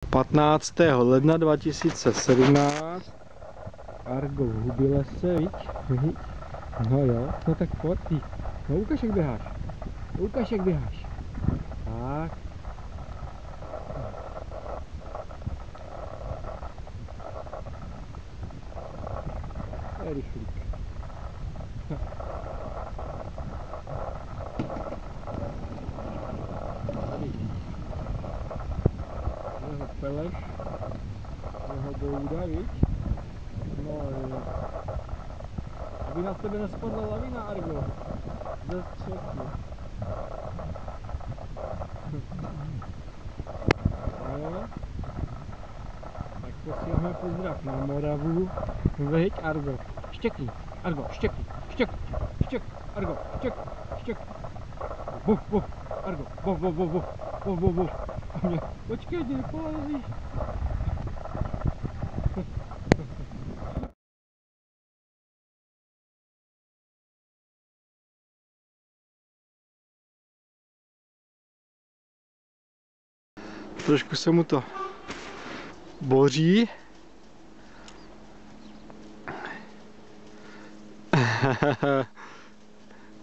15. ledna 2017. Argo v Hubilese, viď? No jo, no tak pojď ty. No ukaž jak běháš. Ukaž jak běháš. Tak. To je rychlík. Jeho peleš, jeho bouda, viď? No jo. Aby na tebe nespadla lavina, Argo. Ze střechy. Jo. Tak posíláme pozdrav na Moravu. Veď, Argo. Štěkni, Argo, štěkni, štěk, štěk, Argo, štěk, štěk. Buf, buf, Argo, buf, buf, buf, buf, buf, buf, buf. Počkej, ty polezíš. Trošku se mu to boří.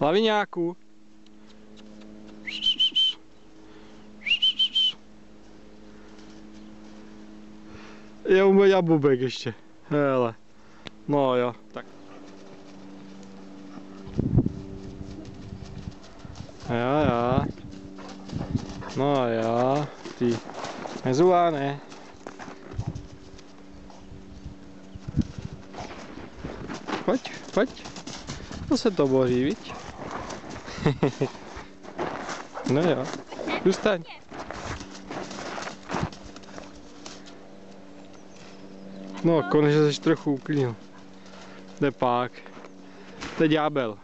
Laviňáku. Je u mě jabubek ještě. Hele. No jo, tak. Jo. No jo, ty. Nezulá, ne? Pojď. To se to boří, viď? No jo, zůstaň. No, konečně jsi trochu uklidnil. Jde pak. To je ďábel.